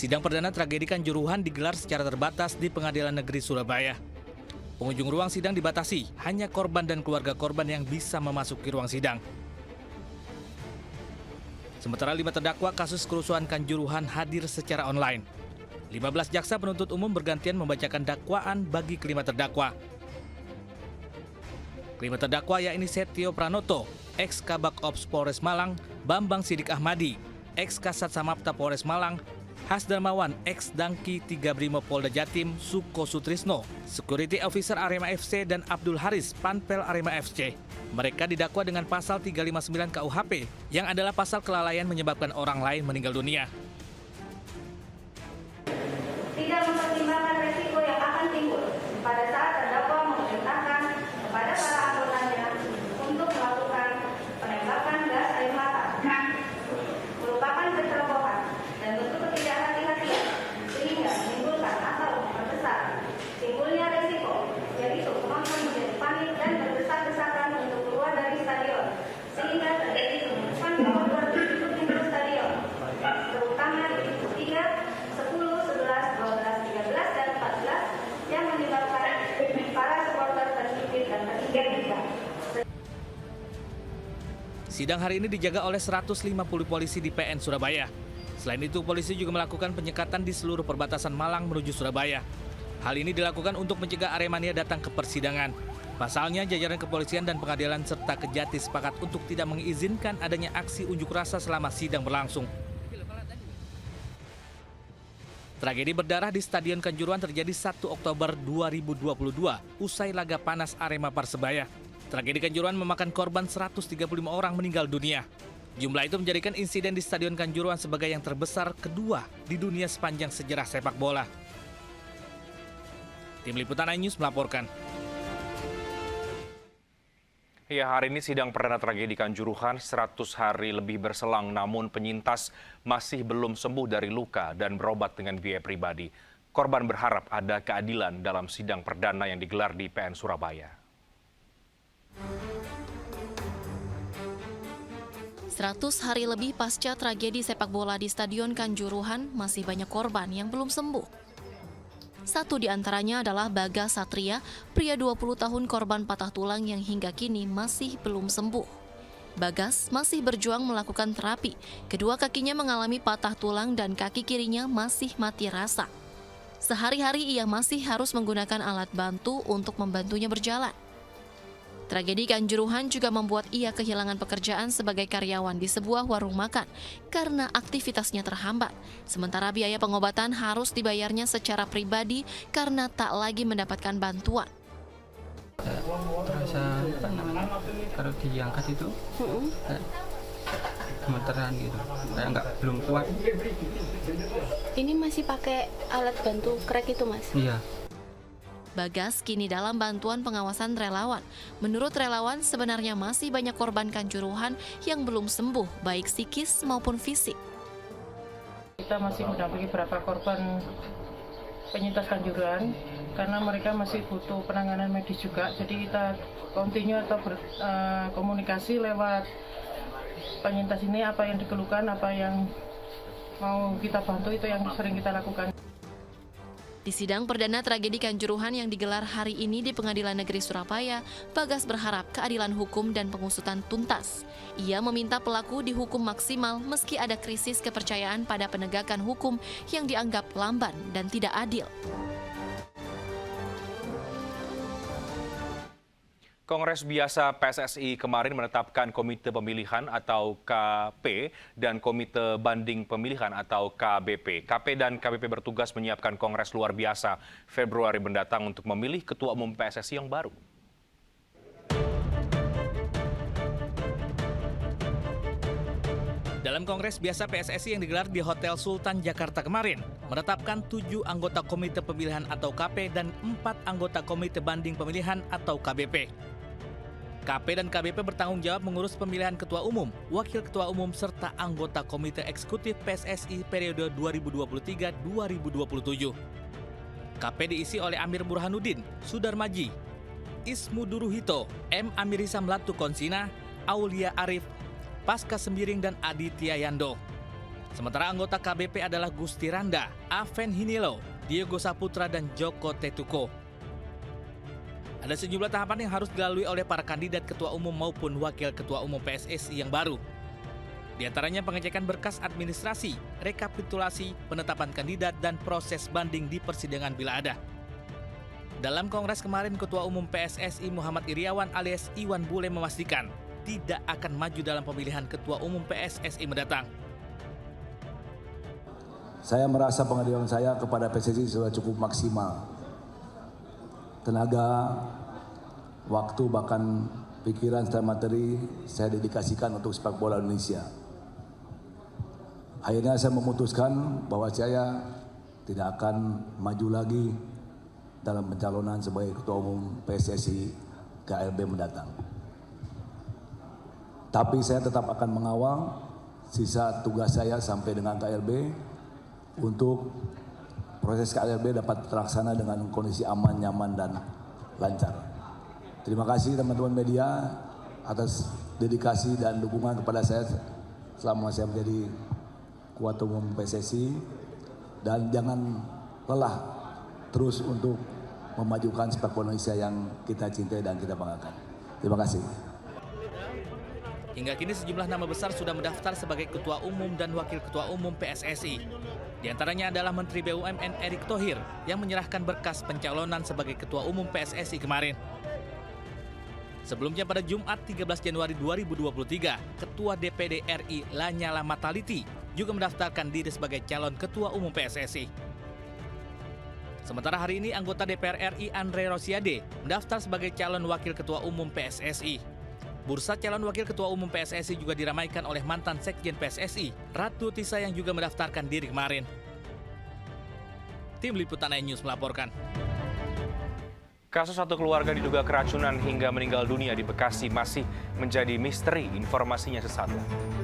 Sidang perdana tragedi Kanjuruhan digelar secara terbatas di Pengadilan Negeri Surabaya. Pengunjung ruang sidang dibatasi, hanya korban dan keluarga korban yang bisa memasuki ruang sidang. Sementara 5 terdakwa kasus kerusuhan Kanjuruhan hadir secara online. 15 jaksa penuntut umum bergantian membacakan dakwaan bagi kelima terdakwa. Kelima terdakwa yakni Setio Pranoto, ex-Kabak Ops Polres Malang, Bambang Sidik Ahmadi, ex-Kasat Samapta Polres Malang, Hasdarmawan, ex-Dangki 3 Brimob Polda Jatim, Suko Sutrisno, Security Officer Arema FC dan Abdul Haris, Panpel Arema FC. Mereka didakwa dengan pasal 359 KUHP, yang adalah pasal kelalaian menyebabkan orang lain meninggal dunia. Tidak mempertimbangkan resiko yang akan timbul pada saat terdakwa memerintahkan kepada para anggotanya untuk melakukan penembakan gas air mata, merupakan kecerobohan dan bentuk ketidakhati-hatian sehingga menimbulkan atau memperbesar timbulnya resiko, yaitu penonton menjadi panik dan berdesak-desakan untuk keluar dari stadion sehingga terjadi penutupan koridor di pintu stadion, terutama di pintu 3, 10, 11, 12, 13, dan 14 yang menyebabkan para supporter terjepit dan terhingga-hingga. Sidang hari ini dijaga oleh 150 polisi di PN Surabaya. Selain itu, polisi juga melakukan penyekatan di seluruh perbatasan Malang menuju Surabaya. Hal ini dilakukan untuk mencegah Aremania datang ke persidangan. Pasalnya, jajaran kepolisian dan pengadilan serta Kejati sepakat untuk tidak mengizinkan adanya aksi unjuk rasa selama sidang berlangsung. Tragedi berdarah di Stadion Kanjuruhan terjadi 1 Oktober 2022, usai laga panas Arema Persebaya. Tragedi Kanjuruhan memakan korban 135 orang meninggal dunia. Jumlah itu menjadikan insiden di Stadion Kanjuruhan sebagai yang terbesar kedua di dunia sepanjang sejarah sepak bola. Tim Liputan iNews melaporkan. Ya, hari ini sidang perdana tragedi Kanjuruhan 100 hari lebih berselang, namun penyintas masih belum sembuh dari luka dan berobat dengan biaya pribadi. Korban berharap ada keadilan dalam sidang perdana yang digelar di PN Surabaya. 100 hari lebih pasca tragedi sepak bola di Stadion Kanjuruhan, masih banyak korban yang belum sembuh. Satu di antaranya adalah Bagas Satria, pria 20 tahun korban patah tulang yang hingga kini masih belum sembuh. Bagas masih berjuang melakukan terapi. Kedua kakinya mengalami patah tulang dan kaki kirinya masih mati rasa. Sehari-hari ia masih harus menggunakan alat bantu untuk membantunya berjalan. Tragedi Kanjuruhan juga membuat ia kehilangan pekerjaan sebagai karyawan di sebuah warung makan karena aktivitasnya terhambat. Sementara biaya pengobatan harus dibayarnya secara pribadi karena tak lagi mendapatkan bantuan. Terasa kalau diangkat itu gemeteran gitu, kayak belum kuat. Ini masih pakai alat bantu krek itu, Mas? Iya. Bagas kini dalam bantuan pengawasan relawan. Menurut relawan, sebenarnya masih banyak korban Kanjuruhan yang belum sembuh, baik psikis maupun fisik. Kita masih mendampingi beberapa korban penyintas Kanjuruhan karena mereka masih butuh penanganan medis juga. Jadi kita continue atau berkomunikasi lewat penyintas ini, apa yang dikeluhkan, apa yang mau kita bantu, itu yang sering kita lakukan. Di sidang perdana tragedi Kanjuruhan yang digelar hari ini di Pengadilan Negeri Surabaya, Bagas berharap keadilan hukum dan pengusutan tuntas. Ia meminta pelaku dihukum maksimal meski ada krisis kepercayaan pada penegakan hukum yang dianggap lamban dan tidak adil. Kongres Biasa PSSI kemarin menetapkan Komite Pemilihan atau KP dan Komite Banding Pemilihan atau KBP. KP dan KBP bertugas menyiapkan Kongres Luar Biasa Februari mendatang untuk memilih Ketua Umum PSSI yang baru. Dalam Kongres Biasa PSSI yang digelar di Hotel Sultan Jakarta kemarin, menetapkan 7 anggota Komite Pemilihan atau KP dan 4 anggota Komite Banding Pemilihan atau KBP. KP dan KBP bertanggung jawab mengurus pemilihan Ketua Umum, Wakil Ketua Umum, serta anggota Komite Eksekutif PSSI periode 2023-2027. KP diisi oleh Amir Burhanuddin, Sudar Maji, Ismu Duruhito, M. Amirisa Melatu Konsina, Aulia Arif, Pasca Sembiring, dan Aditya Yando. Sementara anggota KBP adalah Gusti Randa, Aven Hinilo, Diego Saputra, dan Joko Tetuko. Ada sejumlah tahapan yang harus dilalui oleh para kandidat ketua umum maupun wakil ketua umum PSSI yang baru. Di antaranya pengecekan berkas administrasi, rekapitulasi, penetapan kandidat, dan proses banding di persidangan bila ada. Dalam kongres kemarin, Ketua Umum PSSI Muhammad Iriawan alias Iwan Bule memastikan tidak akan maju dalam pemilihan Ketua Umum PSSI mendatang. Saya merasa pengabdian saya kepada PSSI sudah cukup maksimal. Tenaga, waktu, bahkan pikiran serta materi saya dedikasikan untuk sepak bola Indonesia. Akhirnya saya memutuskan bahwa saya tidak akan maju lagi dalam pencalonan sebagai Ketua Umum PSSI KLB mendatang. Tapi saya tetap akan mengawal sisa tugas saya sampai dengan KLB untuk proses KLB dapat terlaksana dengan kondisi aman, nyaman, dan lancar. Terima kasih teman-teman media atas dedikasi dan dukungan kepada saya selama saya menjadi Ketua Umum PSSI, dan jangan lelah terus untuk memajukan sepak bola Indonesia yang kita cintai dan kita banggakan. Terima kasih. Hingga kini sejumlah nama besar sudah mendaftar sebagai Ketua Umum dan Wakil Ketua Umum PSSI. Di antaranya adalah Menteri BUMN Erick Thohir yang menyerahkan berkas pencalonan sebagai Ketua Umum PSSI kemarin. Sebelumnya pada Jumat 13 Januari 2023, Ketua DPD RI Lanyala Mataliti juga mendaftarkan diri sebagai calon Ketua Umum PSSI. Sementara hari ini anggota DPR RI Andre Rosiade mendaftar sebagai calon Wakil Ketua Umum PSSI. Bursa calon Wakil Ketua Umum PSSI juga diramaikan oleh mantan Sekjen PSSI, Ratu Tisa, yang juga mendaftarkan diri kemarin. Tim Liputan iNews melaporkan. Kasus satu keluarga diduga keracunan hingga meninggal dunia di Bekasi masih menjadi misteri. Informasinya sesaat lagi.